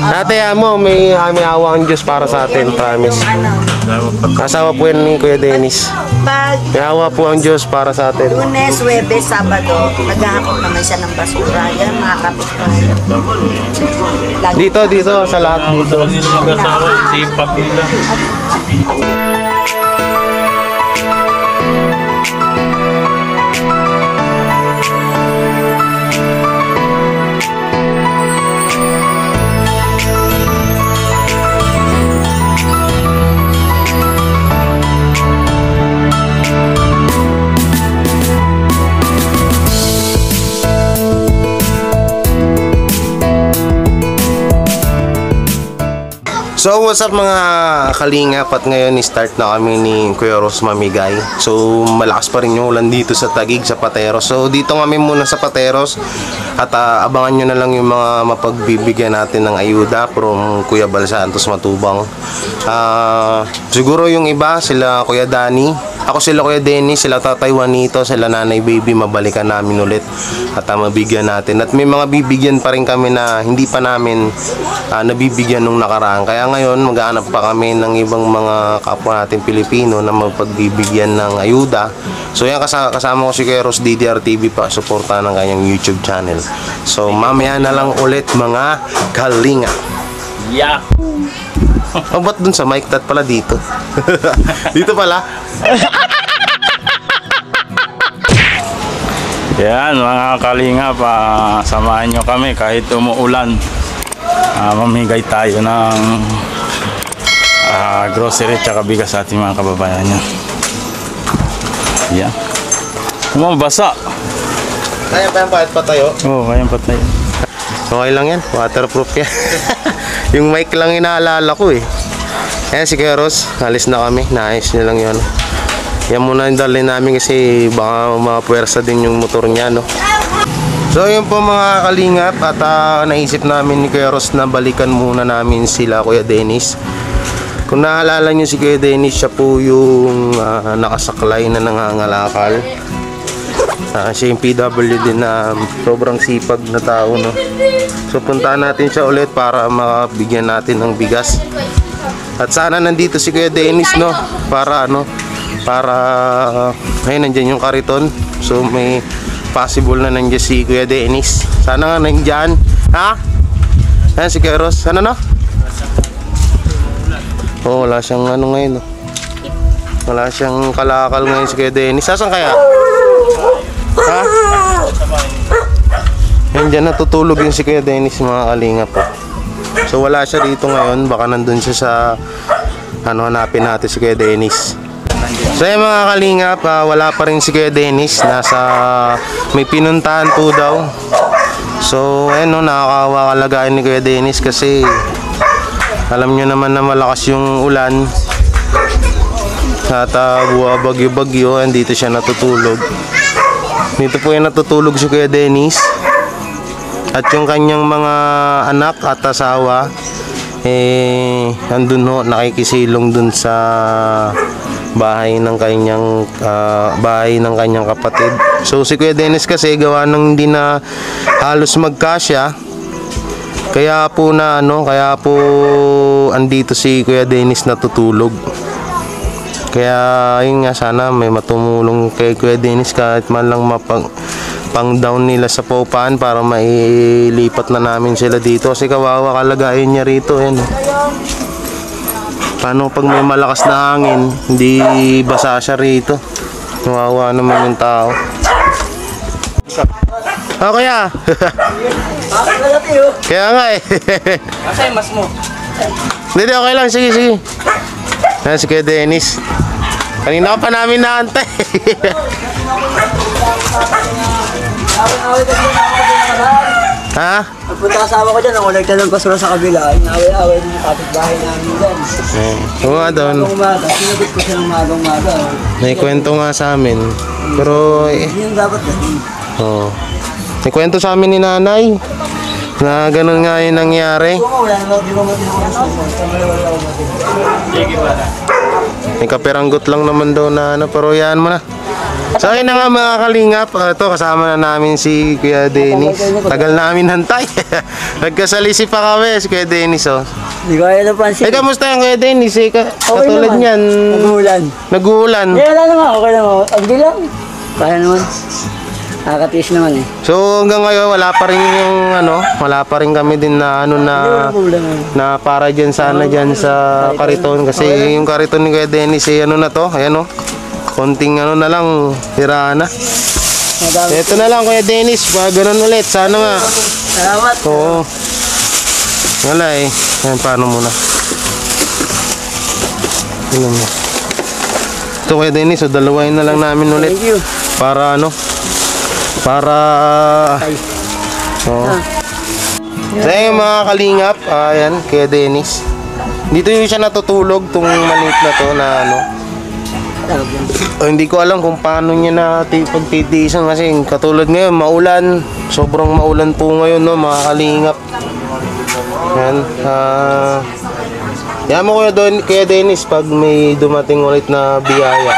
Ate mo, may awa ang Diyos para sa atin, promise. Asawa po yan ni Kuya Dennis. Pag May awa po ang Diyos para sa atin. Lunes, Huwebes, Sabado, naghahakot naman siya ng basura. Yan, mga kapitbahay. Dito, sa lahat dito. Sipag nila. So what's up mga kalingap, at ngayon start na kami ni Kuya Ros mamigay. So malakas pa rin yung ulan dito sa Taguig, sa Pateros. So dito kami muna sa Pateros at abangan nyo na lang yung mga mapagbibigyan natin ng ayuda from Kuya Bal Santos Matubang. Siguro yung iba sila Kuya Danny, ako sila Kuya Dennis, sila Tatay Juanito, sila Nanay Baby, mabalikan namin ulit at mabigyan natin. At may mga bibigyan pa rin kami na hindi pa namin nabibigyan nung nakaraan. Kaya ngayon maghahanap pa kami ng ibang mga kapwa natin Pilipino na mapagbibigyan ng ayuda. So yan, kasama ko si Kuya Ros DDR TV pa, suporta ng kanyang YouTube channel. So mamaya na lang ulit mga kalinga. Yeah. Oh, ba't dun sa mic? Tat pala dito. Dito pala. Yan mga kalingap, samahan nyo kami kahit umuulan. Mamigay tayo ng grocery at bigas sa ating mga kababayan nyo. Yan. Basa. Kaya pa yan, kahit pa tayo? Oo, kaya pa tayo. Okay lang yan, waterproof yan. Yung mic lang inaalala ko eh. Ayan si Kuya Ros, alis na kami, naayos nyo lang yun. Yan muna yung dalhin namin kasi baka mapuwersa din yung motor niya, no? So yun po mga kalingap, at naisip namin ni Kuya Ros na balikan muna namin sila Kuya Dennis. Kung naalala nyo si Kuya Dennis, siya po yung nakasaklay na nangangalakal. Siya yung PWD na sobrang sipag na tao, no? So puntahan natin siya ulit para makabigyan natin ng bigas. At sana nandito si Kuya Dennis, no? Para ayun, nandyan yung kariton. So may possible na nandiyan si Kuya Dennis. Sana nga nandyan. Ha? Ayan si Kuya Ros. Ano na? Oh, wala siyang ano ngayon, no? Wala siyang kalakal ngayon si Kuya Dennis. Saan kaya? Ha? Yan dyan natutulog yung si Kuya Dennis, mga kalingap po. So wala siya dito ngayon. Baka nandun siya sa hanapin natin si Kuya Dennis. So yung mga kalingap, wala pa rin si Kuya Dennis. May pinuntahan po daw. So ayun, no, nakakawa kalagayan ni Kuya Dennis kasi alam nyo naman na malakas yung ulan. At bagyo-bagyo, andito siya natutulog. Dito po yung natutulog si Kuya Dennis. At yung kanyang mga anak at asawa andun ho, nakikisilong dun sa bahay ng kanyang kapatid. So si Kuya Dennis kasi gawa ng hindi na halos magkasya, kaya po andito si Kuya Dennis natutulog. Kaya yun nga, sana may matumulong kay Kuya Dennis kahit man lang pang down nila sa paupahan para mailipat na namin sila dito kasi kawawa kalagayan niya rito. Yan. Paano pag may malakas na hangin, hindi basa siya rito? Kawawa naman yung tao. Kaya kaya nga eh. Kasi mas mo. Hindi, okay lang, sige. Ayan si Kuya Dennis. Kanina pa namin naantay. Ha? Pagpunta kasama ko dyan, nakolekta ng basura sa kabila. Inaway-away ng kapitbahay namin dyan. Oo nga doon. Umaga, sinagot ko siya ng magang-maga. May kwento nga sa amin. Pero Yun dapat gawin. oh. May kwento sa amin ni nanay na ganun nga yung nangyari. Wala naman, di ba matinakalas mo? Wala ako matinakalas. May kaperanggot lang naman daw na pero yan mo na. So ayun na nga mga kalingap, ito kasama na namin si Kuya Dennis. Tagal namin hantay. Nagkasalisi pa kami si Kuya Dennis oh. Hindi ko kaya napansin. Eh kamusta yung Kuya Dennis? Katulad naman. niyan. Nag-uulan. Nag-uulan. Hindi, wala naman. Okay naman. Agdi lang. Kaya naman. Nakakatiis naman eh. So hanggang ngayon wala pa rin yung wala pa rin kami din na na para diyan sana diyan sa kariton kasi yung kariton ni Kuya Dennis na to, ayan oh. Konting na lang, tira na. Ito na lang Kuya Dennis, ganun ulit. Sana nga. Salamat. Oo. Wala eh. Ayan, paano muna. Tingnan mo. Ito Kuya Dennis, dalawain na lang namin ulit. Thank you. Para para oo. So yung mga kalingap, ayan, Kuya Dennis. Dito yung siya natutulog, tong maliit na to na hindi ko alam kung paano niya na pagtitiisan kasi katulad ngayon maulan, sobrang maulan po ngayon no mga kalingap. Yan, yan mo Kuya Dennis pag may dumating ulit na biyaya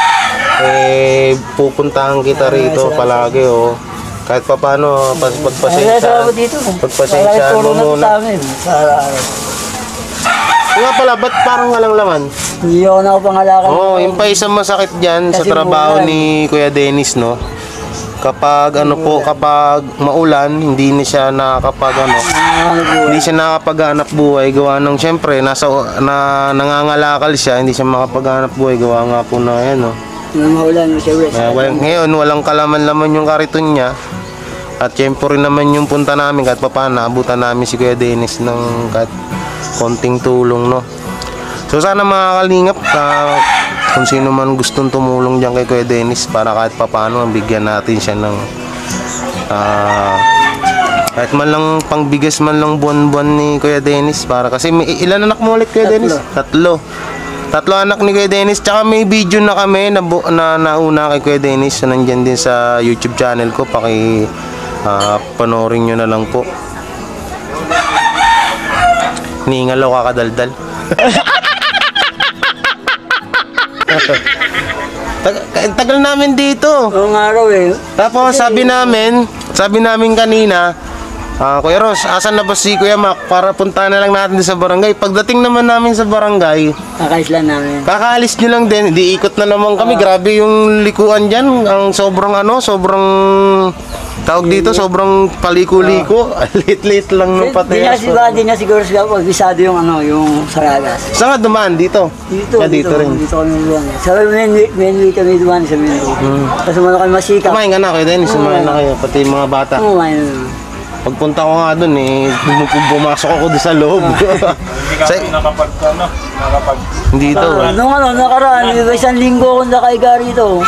pupuntahan kita rito palagi oh. Kahit pa paano pagpasensya mo muna. Nga pala, ba't parang walang laman? Hindi ako nakapangalakan. Oo, yung pa isang masakit dyan sa trabaho ni Kuya Dennis, no? Kapag kapag maulan, hindi na siya hindi siya nakapaghanap buhay gawa ng syempre nangangalakal siya, hindi siya makapaghanap buhay gawa nga po na yan, no? Maulan siya. Ngayon, walang kalaman-laman yung kariton niya. At syempre naman yung punta namin kahit paano, naabutan namin si Kuya Dennis ng kahit konting tulong, no? So sana mga kalingap, kung sino man gustong tumulong dyan kay Kuya Dennis para kahit paano bigyan natin siya ng kahit man lang pangbigas man lang buwan-buwan ni Kuya Dennis para kasi ilan anak mo ulit Kuya Dennis? Tatlo anak ni Kuya Dennis. Tsaka may video na kami na nauna kay Kuya Dennis, so nandyan din sa YouTube channel ko, panoorin nyo na lang po. Ningalo kakadaldal. Tagal namin dito. Oo nga raw eh. Tapos sabi namin kanina, Kuya Ros, asan na ba si Kuya Mac para puntahan na lang natin sa barangay. Pagdating naman namin sa barangay, kakaalis lang namin. Kakaalis nyo lang din, di ikot na naman kami. Grabe yung likuan dyan, ang sobrang tawag dito, sobrang paliko-liko. Lit-lit lang ng patayas. Di niya siguro siya pag bisado yung Saragas. Saan nga dumaan? Dito? Dito rin. Dito kami dumaan. Sa mainly kami dumaan sa Minro. Tapos umano kami masika. Kumain ka na Kuya Dennis, kumain na kayo, pati yung mga bata. Kumain na. Pagpunta ko nga doon bumasok ako doon sa loob. Hindi ito. Nakaraan, isang linggo akong nakaiga rito.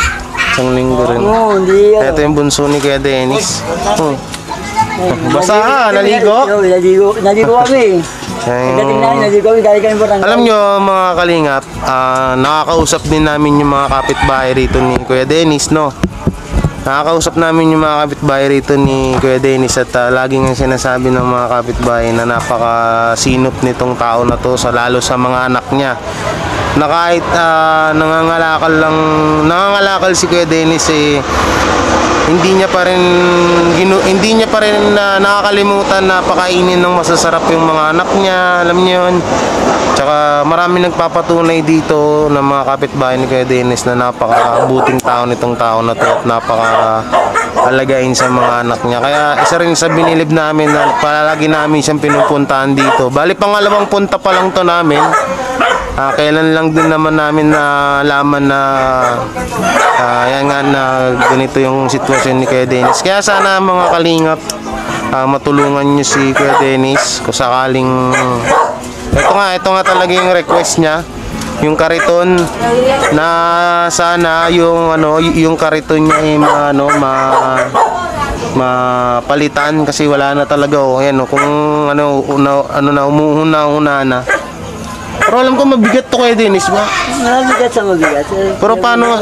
Isang linggo rin. Oo, hindi. Ito yung bunso ni Kuya Dennis. Basa ka, naligo? Naligo kami. Pagdating namin, naligo kami, galing kami barangay. Alam nyo mga kalingap, nakakausap din namin yung mga kapitbahay rito ni Kuya Dennis, no? Nakakausap namin yung mga kapitbahay rito ni Kuya Dennis at laging ang sinasabi ng mga kapitbahay na napakasinop nitong tao na to, lalo sa mga anak niya. Na kahit nangangalakal si Kuya Dennis hindi niya pa rin nakakalimutan na pakainin ng masasarap yung mga anak niya, alam niyo yun. Tsaka marami nagpapatunay dito ng mga kapitbahay ni Kuya Dennis na napakabuting tao nitong tao na to at napaka-alagain sa mga anak niya. Kaya isa rin sa binilib namin na palagi namin siyang pinupuntahan dito. Bali pangalawang punta pa lang to namin. Kailan lang din naman namin na alaman na yan nga na ganito yung sitwasyon ni Kuya Dennis. Kaya sana mga kalingap, matulungan niyo si Kuya Dennis kung sakaling ito nga talaga yung request niya, yung kariton na sana yung kariton niya ay mapalitan kasi wala na talaga kung umuuna na. Pero alam ko mabigat to Kuya Dennis ba? Mabigat sa mabigat. Pero paano,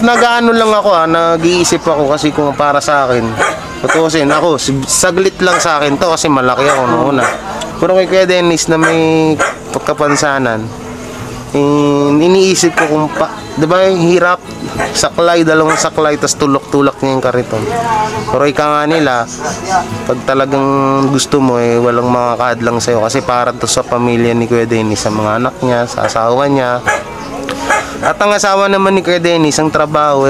nag-ano lang ako nag-iisip ako kasi kung para sa akin. Tutusin ako, saglit lang sa akin to kasi malaki ako noong una. Pero kay Kuya Dennis na may pagkapansanan, iniisip ko kung di ba, hirap. Saklay, dalawang saklay, tas tulak-tulak niya yung kariton. Pero ika nga nila, pag talagang gusto mo, walang makakadlang sa'yo. Kasi para to sa pamilya ni Kuya Dennis, sa mga anak niya, sa asawa niya. At ang asawa naman ni Kuya Dennis, ang trabaho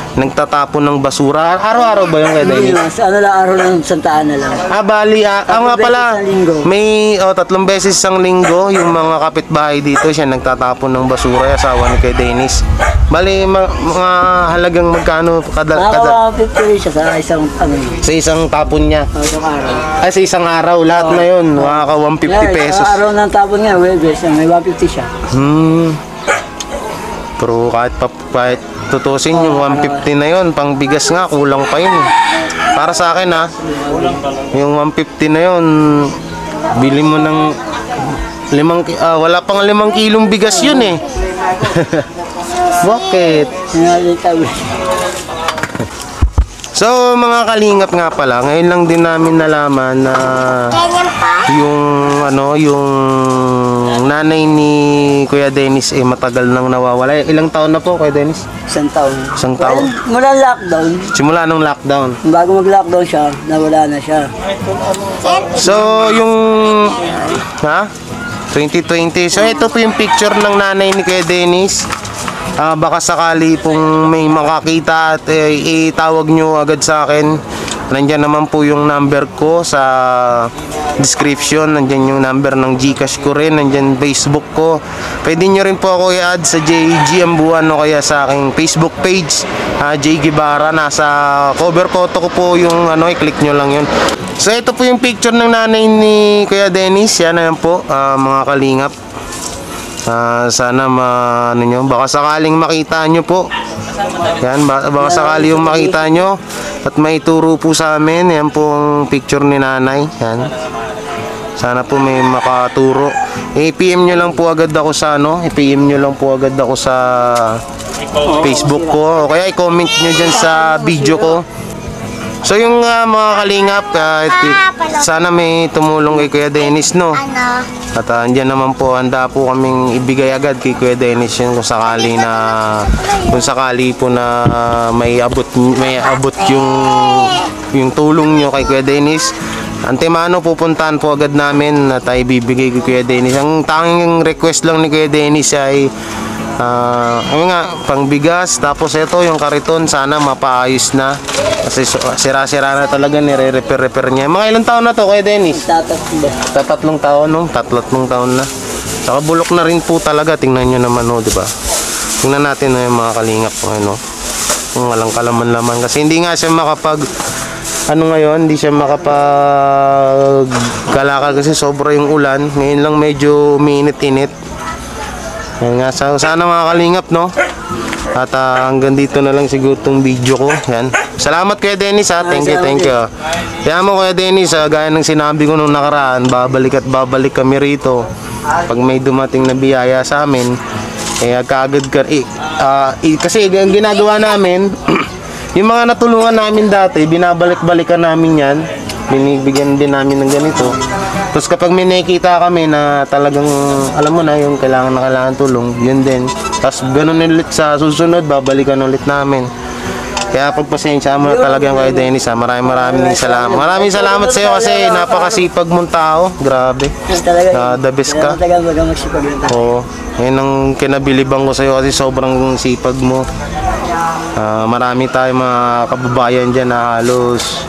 nagtatapon ng basura. Araw-araw ba yung Kuya Hindi Dennis? na, sa ano lang, araw lang, santaan na lang. Bali, nga pala, beses sa linggo. may 3 beses isang linggo, yung mga kapitbahay dito, siya nagtatapon ng basura, yung asawa ni Kuya Dennis. Bali, mga halagang magkano kada Nakaka-50 siya sa isang, sa isang tapon niya. isang araw. Ay, sa isang araw, lahat na yun, makaka 150 pesos. Sa araw ng tapon nga, Webes, may 150 siya. Pero kahit tutusin yung 150 na yun, pang bigas nga, kulang pa yun. Para sa akin yung 150 na yun, bili mo ng wala pang 5 kilong bigas yun eh. Bakit? So mga kalingap nga pala, ngayon lang din namin nalaman na yung nanay ni Kuya Dennis matagal nang nawawala. Ilang taon na po Kuya Dennis? Isang taon. Isang taon? Well, mula lockdown, Simula nung lockdown. bago mag-lockdown siya, nawala na siya. So yung 2020. So ito po yung picture ng nanay ni Kuya Dennis. Baka sakali pong may makakita at itawag nyo agad sa akin. Nandyan naman po yung number ko sa description. Nandyan yung number ng Gcash ko rin. Nandyan Facebook ko. Pwede nyo rin po ako i-add sa JG Ambuan o kaya sa aking Facebook page, J. Guevara. Nasa cover photo ko po yung i-click nyo lang yun. So ito po yung picture ng nanay ni Kuya Dennis. Yan na yan po, mga kalingap. Sana baka sakaling makita nyo po. Yan, baka sakali yung makita nyo at may turo po sa amin. Yan po ang picture ni nanay. Yan. Sana po may makaturo. I-PM nyo lang po agad ako sa i-PM nyo lang po agad ako sa Facebook ko o kaya i-comment nyo dyan sa video ko. So yung mga kalingap, sana may tumulong kay Kuya Dennis, no? At andyan naman po, handa po kaming ibigay agad kay Kuya Dennis yun kung sakali po na may abot yung tulong nyo kay Kuya Dennis. Antemano pupuntahan po agad namin at ibibigay kay Kuya Dennis. Ang tanging request lang ni Kuya Dennis ay pangbigas, tapos ito yung kariton sana mapaayos na kasi sira-sira na talaga, nire-repair niya. Mga ilang taon na to Kuya Dennis? Tatlong taon, no? Tatlong taon na. Saka bulok na rin po talaga, tingnan nyo naman, no, di ba? Tingnan natin yung mga kalingap ko, kung walang kalaman-laman kasi hindi nga siya hindi siya makapagkalakal kasi sobra yung ulan. Ngayon lang medyo umiinit-init. Yan nga, sana mga kalingap, no? At hanggang dito na lang siguro itong video ko. Yan. Salamat Kuya Dennis, thank you. Kaya mo Kuya Dennis, gaya ng sinabi ko nung nakaraan, babalik kami rito pag may dumating na biyaya sa amin. Kaagad kasi ang ginagawa namin yung mga natulungan namin dati, binabalik-balikan namin yan, binibigyan din namin ng ganito. Tapos kapag may nakikita kami na talagang alam mo na yung kailangan tulong, yun din. Tapos ganun ulit sa susunod, babalikan ulit namin. Kaya pagpasensya mo na talaga Kuya Dennis, maraming salamat. Maraming salamat sa iyo kasi napakasipag mong tao. Grabe. The best ka. Oo. Yan ang kinabilibang ko sa iyo kasi sobrang sipag mo. Marami tayong mga kababayan dyan na halos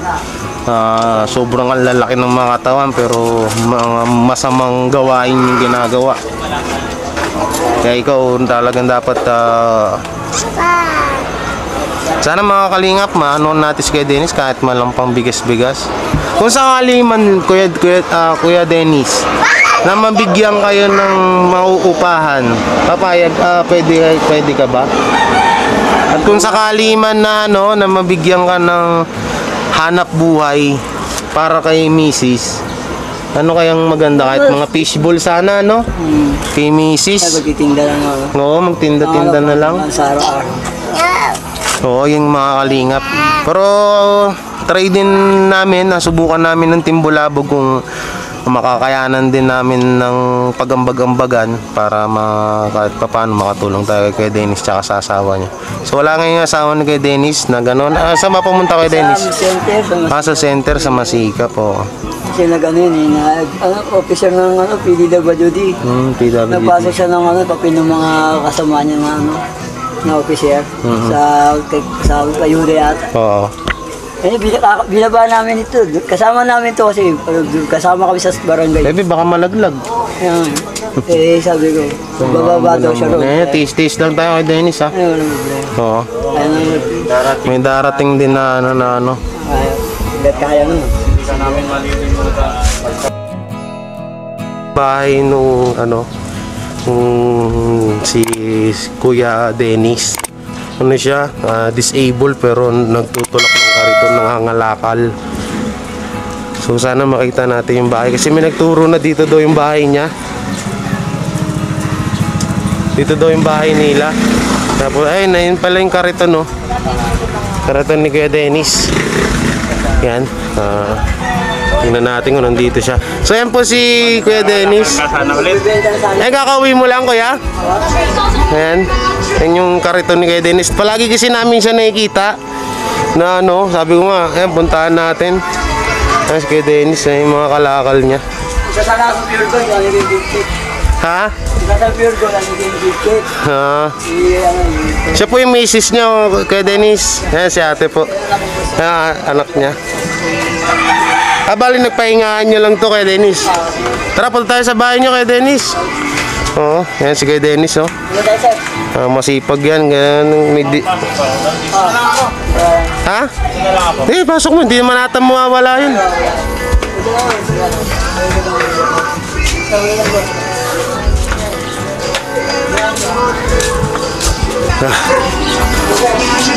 sobrang lalaki ng mga katawan pero mga masamang gawain yung ginagawa. Kaya ikaw talagang dapat sana mga kalingap natin si Kuya Dennis kahit malampang bigas-bigas. Kung sakali man Kuya Dennis na mabigyan kayo ng mauupahan, papayag, pwede ka ba? At kung sakali man na mabigyan ka ng hanap buhay para kay Mrs. Ano kayang maganda? Kahit mga fishbowl sana, kay Mrs. Magtitinda lang ako. Oo, magtinda-tinda na lang. Sa araw-araw. Oo, yung mga kalingap. Pero try din namin, nasubukan namin ng Timbulabog kung makakayanan din namin ng pagambag-ambagan para kahit pa paano makatulong tayo kay Dennis tsaka sa asawa niya. So wala ngayon yung asawa ni kay Dennis na gano'n. Saan ba pumunta kay Dennis? Sa center, Sa center, sa Masika po. kasi nag-ano yun eh, officer ng PDWD. PWD. Napasok siya ng papel ng mga kasama niya na officer sa Payure yata. Oo. Eh, binaba namin ito. Kasama namin ito kasi kasama kami sa barangay. Baby, baka malaglag. Ayan. Eh, sabi ko, bababa daw siya ron. Tis-tis lang tayo kay Dennis ha. Ay, walang problema. Oo. Ayun ang May darating din na ano. Hanggat kaya nun. Bahay nung si Kuya Dennis. Ano siya, disabled pero nagtutulak ng kariton, nangangalakal. So sana makita natin yung bahay kasi may nagturo na dito daw yung bahay niya. Dito daw yung bahay nila. Tapos ay, yun pala yung kariton, no. Kariton ni Kuya Dennis. Yan. Tingnan natin kung nandito siya. So yan po si Kuya Dennis. Ay, kakauwi mo lang, Kuya. Ayan. Yan yung kariton ni Kuya Dennis. Palagi kasi namin siya nakikita na sabi ko nga, ayan, puntahan natin. Ayan si Kuya Dennis, yung mga kalakal niya. Isa sana sa pure gold, ano yung big cake. Ha? Isa sa pure gold, ano yung big cake. Siya po yung misis niya, Kuya Dennis. Ayan si ate po. Ayan, anak niya. Bali nagpahingaan nyo lang to kay Dennis. Tara, punta tayo sa bahay nyo kay Dennis. Oo, yan si kay Dennis, oh. Ano tayo, sir? Masipag yan, ganun. Ha? Pasok mo, hindi naman natin mawawala yun.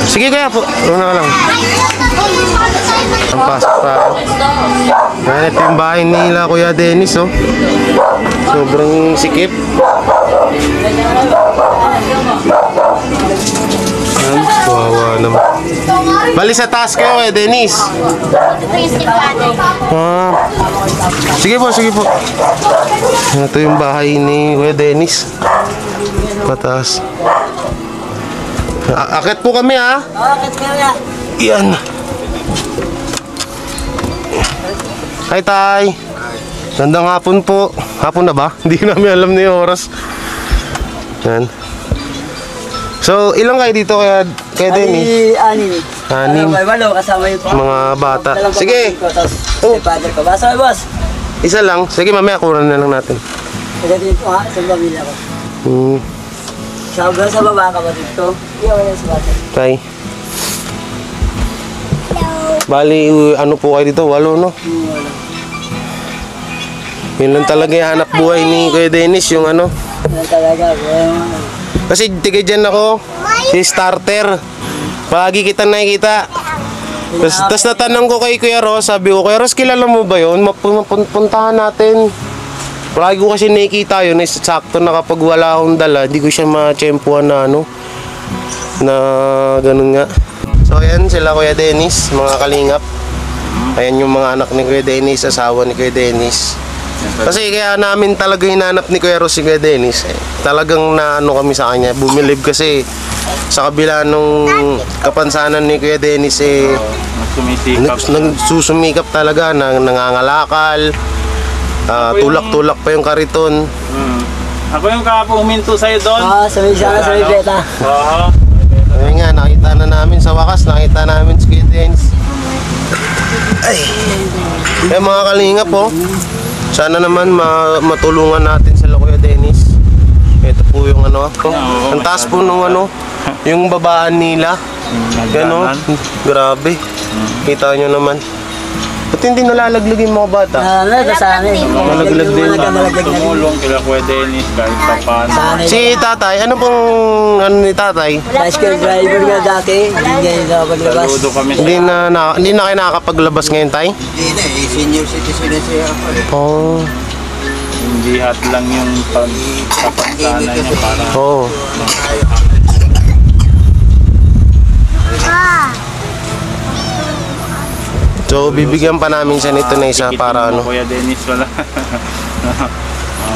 Sige kaya po, una ka lang. Ang pasok pa. Yan, ito yung bahay nila Kuya Dennis, oh. Sobrang sikip. Yan, kawawa naman. Bali sa taas kayo Kuya Dennis. Sige po, sige po. Ito yung bahay ni Kuya Dennis. Pataas. Akit po kami ha. Akit kaya. Yan. Hi tay. Gandang hapon po. Hapon na ba? Hindi namin alam na yung oras. Yan. So, ilang kayo dito kaya Dennis? Anim. Anim. Walo, kasama yung Mga bata. Sige. Oh. Father ko. Basta kayo, boss. Isa lang. Sige, mamaya kuran na lang natin. Kasi dito ha, sa pamilya ko. Sa baba ka ba dito? Iyaw yan sa bata. Tay. Bali, ano po kayo dito? Walo, no? Wala. Yun lang talaga yung hanap buhay ni Kuya Dennis, yung ano. Wala talaga. Kasi tiga dyan ako, si starter. Palagi kita nakikita. Tapos natanong ko kay Kuya Ross, sabi ko, Kuya Ross, kilala mo ba yun? Puntahan natin. Palagi ko kasi nakikita yun, sakto na kapag wala akong dala, di ko siya ma-tsempuhan na na ganun nga. So ayan sila Kuya Dennis, mga kalingap. Ayan yung mga anak ni Kuya Dennis, asawa ni Kuya Dennis. Kasi kaya namin talaga hinanap ni Kuya Ross si Kuya Dennis. Talagang naano kami sa kanya, bumilib kasi sa kabila nung kapansanan ni Kuya Dennis nagsusumikap talaga, nangangalakal. Tulak-tulak pa yung kariton. Ako yung kahapon huminto sa'yo doon. Sa may sana, sa may beta. Oo. Ayun nga, nakita na namin sa wakas, nakita namin si Kuya Dennis. Ay! Mga kalingap po. Sana naman matulungan natin sila Kuya Dennis. Ito po yung ang taas po nung yung babaan nila. Yan grabe. Kita nyo naman. Ba't hindi nalalaglag yung mga bata? Sana eh. Nalaglag din. Tumulong kila Kuya Dennis kahit pa paano. Si tatay, ano pong ni tatay? Bicycle driver nga dati. Hindi niya nakapaglabas. Saludo kami sa Hindi na kayo nakakapaglabas ngayon, tay? Hindi na eh, senior citizen na siya ako. Oo. hindi at lang yung pagkapansana niya para Oo. So, bibigyan pa namin siya nito na isa para ano. Kuya Dennis pala.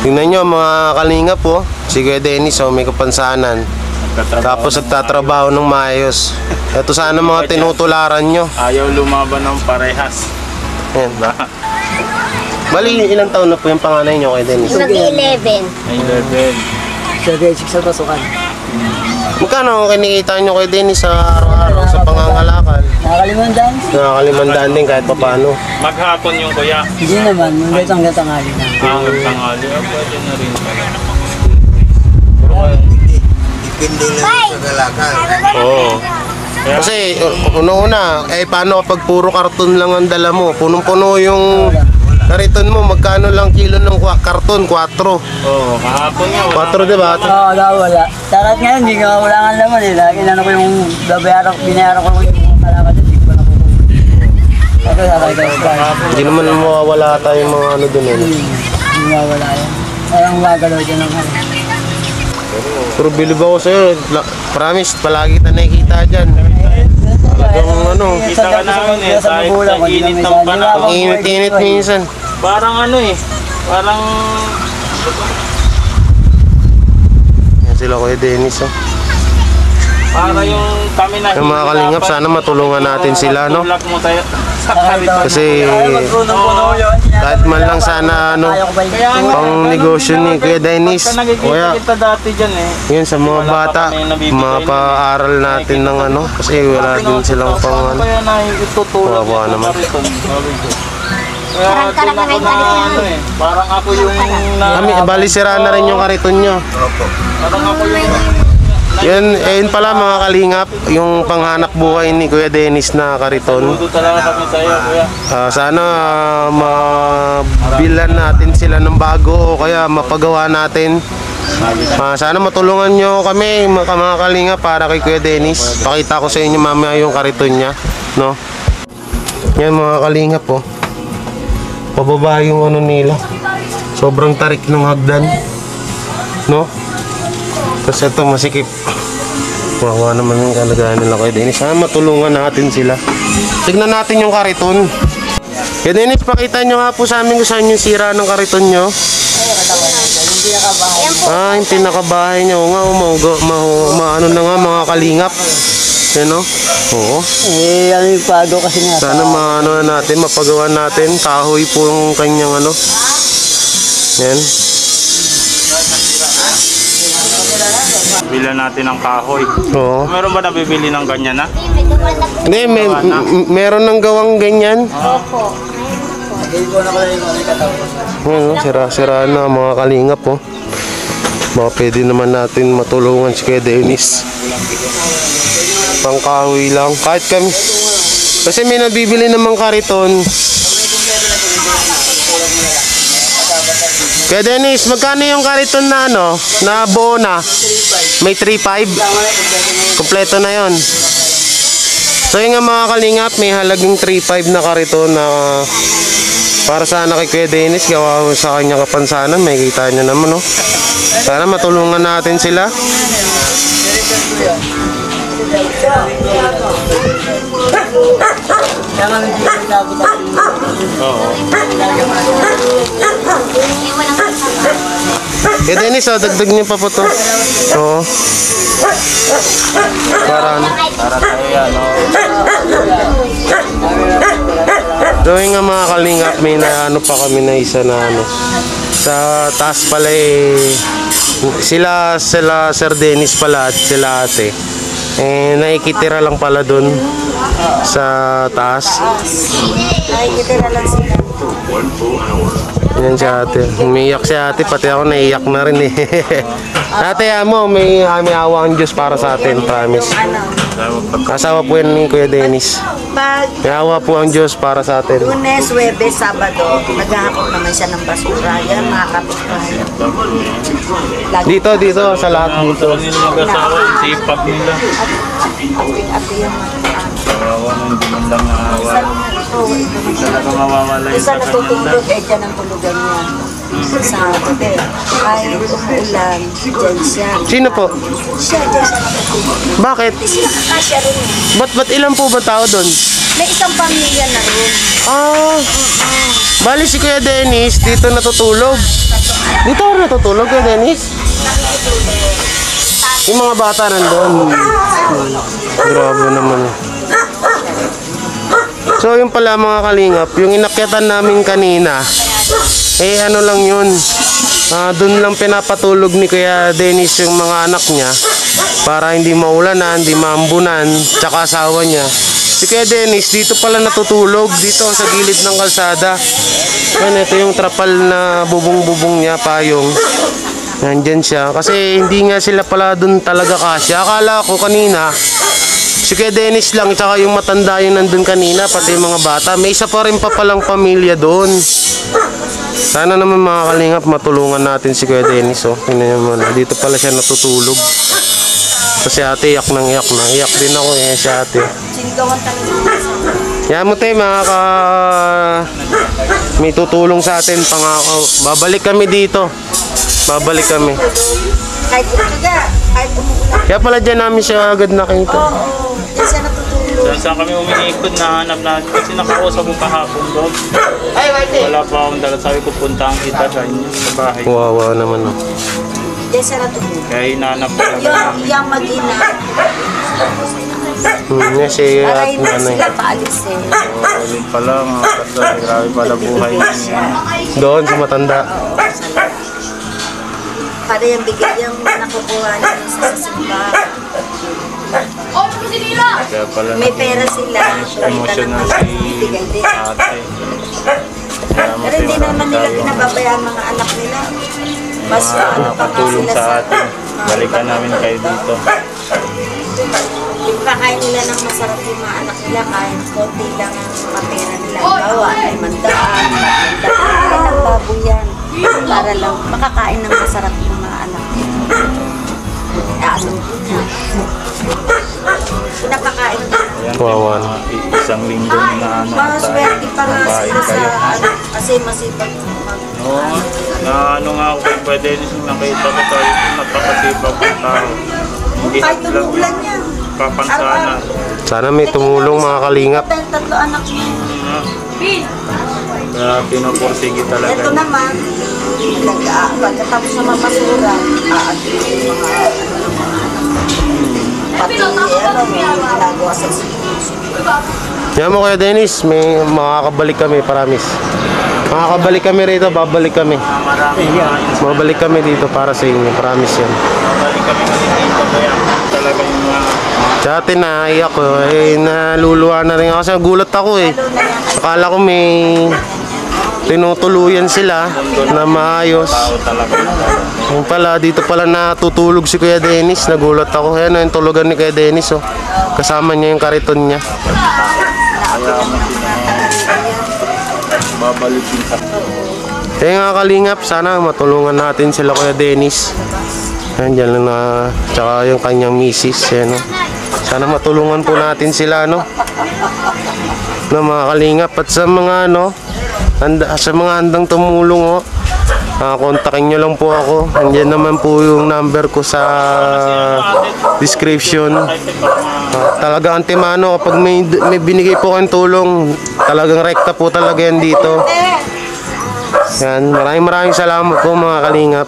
Tingnan nyo mga kalingap po. Si Kuya Dennis, may kapansanan. Tapos nagtatrabaho ng maayos. Ito sana mga tinutularan nyo. Ayaw lumaban ng parehas. Yan. Bali, ilang taon na po yung panganay nyo kay Dennis? Mag-11. 11. Sa grade 6 sa pasukan. Magkano ang kinikita nyo kay Dennis sa araw-araw sa pangangalakal? Nakakalimandan? Nakakalimandaan din kahit paano. Maghapon yung kuya. Hindi naman, hanggang tanghali na. Hanggang tanghali. Pwede na rin pala. Depende lang sa galakal. Oo. Kasi una-una, paano kapag puro karton lang ang dala mo? Punong-puno yung kariton mo, magkano lang kilo ng karton? 4. Oo, kahapon nga. 4, di ba? Oo, wala. Darat ngayon, hindi nga wala nga naman eh. Inano ko yung binayaran ko yung kalakad, hindi ko na kukuha. Ako nakakita. Hindi naman mawawala tayong mga ano dun eh. Hindi nga wala yan. Parang magalaw dyan ng ano. Pero bilib ako sa'yo, promise, palagi na nakikita dyan. Talagang ano, Kita ka namin eh, kahit sa init ng panahon. ang init-init minsan. Parang ano eh, parang Yan sila Kuya Dennis. Oh. para yung kami na Yung mga kalingap, sana matulungan natin sila, no? Tulak mo tayo sa kariton. Kasi Punong-puno yun. kahit man lang sana ano, pang negosyo ni Kuya Dennis. Pagka nakikita Kuya, kita dati dyan eh. yun sa mga bata, mapaaral natin ng ano, kasi wala din silang pang ano. Kaya nakikitutulak Kawawa yung naman. kariton. Sabi ko. Kaya doon ako na ano eh, parang ako yung Kami, bali sira na rin yung kariton nyo. parang ako yung Yun pala mga kalingap, yung panghanap buhay ni Kuya Dennis na kariton. Tudo talaga kami sa iyo, kuya. Sana mabilan natin sila ng bago o kaya mapagawa natin. Sana matulungan nyo kami mga kalingap para kay Kuya Dennis. Pakita ko sa inyo mamaya yung kariton niya, no? Yan mga kalingap po. Pababa yung ano nila. Sobrang tarik ng hagdan, no? Tapos ito masikip. Wawa naman yung kalagayan nila kay Dennis. Sana matulungan natin sila. Tignan natin yung kariton. Kaya Dennis, pakita nyo nga po sa amin kung saan yung sira ng kariton nyo. Yung pinakabahay nyo. Oo nga, maano na nga mga kalingap. Yan o. Oo. Eh, ano yung pago kasi nga. Sana maano na natin, mapagawa natin. Kahoy po yung kanyang ano. Yan. Bilan natin ng kahoy. Oo. Meron ba nabibili ng ganyan na? Hindi, meron ng gawang ganyan. Hindi ko na pala yung mga katapos. Ano, sira-sira na mga kalingap po. Baka pwede naman natin matulungan si Kuya Dennis. Pangkahoy lang. Kahit kami. Kasi may nabibili namang kariton. Kuya Dennis, magkano yung kariton na ano? Na buo na? May 3.5? Kompleto na yon. So yun nga mga kalingap, may halagang 3.5 na kariton na para sana kay Kuya Dennis, gawa sa kanyang kapansanan, may kita nyo naman, no? Sana matulungan natin sila. Kuya Dennis, dagdag niyo pa po to. Oo. Para ano? Para tayo yan, no? Drawing nga mga kalingap, may na ano pa kami na isa na ano. Sa taas pala sila Sir Dennis pala at sila ate. Nakikitira lang pala dun sa taas. Nakikitira lang sila. Yan si ate. Umiyak si ate, pati ako naiyak na rin eh. Ate, mo, may awa ang Diyos para sa atin, promise. Asawa po yan ni Kuya Dennis. Pag May awa po ang Diyos para sa atin. Lunes, Huwebes, Sabado, naghahakot naman siya ng basura. Yan, mga kapitbahay. Lagi Dito, sa lahat dito. Nila mag-asawa, yung sipag nila. ati yung Kawawa nang hindi man lang maawa. Talaga mawawala yung isa sa kanila. natutulog, dyan ang tulugan niya. Sa hotel. Kahit umuulan, dyan siya. Sino po? Siya, dyan siya natutulog. Bakit? Kasi nakakasya rin eh. Ba't ilan po ba tao doon? May isang pamilya na rin. Ah, bali si Kuya Dennis dito natutulog. Dito ako natutulog, Kuya Dennis? Yung mga bata nandun. Grabe naman. So yung pala mga kalingap, yung inakyatan namin kanina, ano lang yun. Doon lang pinapatulog ni Kuya Dennis yung mga anak niya para hindi maulanan, hindi maambunan, tsaka asawa niya. Si Kuya Dennis dito pala natutulog, dito sa gilid ng kalsada. Yan, ito yung trapal na bubong-bubong niya, payong. Nandyan siya. Kasi hindi nga sila pala doon talaga kasya. Akala ko kanina, si Kuya Dennis lang, tsaka yung matanda yung nandun kanina, pati yung mga bata. May isa pa rin pa palang pamilya doon. Sana naman mga kalingap, matulungan natin si Kuya Dennis. Oh. Tingnan mo na, dito pala siya natutulog. Kasi ate, iyak nang iyak na. Iyak din ako si ate. Sinigawan talaga. Yan mo tayo may tutulong sa atin, pangako. Babalik kami dito. Babalik kami. Kahit umuulan. Kaya pala dyan namin siya agad nakita. Oo, yan siya natutulog. Saan kami umiikot na hanap natin kasi nakausap ko kahapon doon. Wala pa akong dalat. Sabi ko punta ang kita sa inyo sa bahay. Wawa naman. Oh. Yan siya natutulog. Kaya hinanap talaga namin. Yung mag-ina, Yan si para at hindi nanay. sila paalis eh. Ulit pala mga kasal. Grabe pala buhay niya. Doon sa matanda. Para yung bigay yung nakukuha niya sa simbahan. Kaya pala May pera sila. emotional si Bigay din. ate. Kaya Pero hindi naman nila pinababayaan mga anak nila. Mas ano pa nga nakatulong sila sa atin. Balikan namin kayo dito. Pagkakain nila ng masarap yung mga anak nila kahit konti lang ang kapera nila. Bawa, 500, 400. Kaya ng baboy yan. Para lang makakain ng masarap yung mga anak nila. Ano po niya. Pinapakain nila. Ayan, Wawa na. isang linggo na Mas swerte pa nga babae sila sa kayo. ano, kasi masipag mag... Oo, na ano nga ako kay Kuya Dennis, nakita ko tayo, napakasipag ng tao. Hindi Kahit lang tumuulan niya. papansanan. Sana may tumulong mga kalingap. Dahil 3 anak niya. Kaya pinupursige talaga. Ito naman, pagkatapos na mapasura, aatin yung mga ano ng mga anak. Pati may ginagawa sa institution. Yan mo Kuya Dennis, may makakabalik kami, promise. Makakabalik kami rito, babalik kami. Babalik kami dito para sa inyo, promise yan. Balik kami kasi dito, kaya talaga yung mga Dati naiyak ko, naluluwa na rin ako kasi nagulat ako eh. Akala ko may tinutuluyan sila na maayos. tao talaga. Yung pala, dito pala natutulog si Kuya Dennis. Nagulat ako. Ayan, yung tulugan ni Kuya Dennis. Oh. Kasama niya yung kariton niya. Kaya babalik din sa Kaya nga kalingap, sana matulungan natin sila Kuya Dennis. Ayan, dyan lang na, tsaka yung kanyang misis. Ayan, oh. Sana matulungan po natin sila, no? Na mga kalingap. At sa mga, ano, sa mga handang tumulong, oh. Kontakin nyo lang po ako. Nandiyan naman po yung number ko sa description. Talaga antemano kapag may binigay po kayong tulong, talagang rekta po talaga yan dito. Yan, maraming salamat po mga kalingap.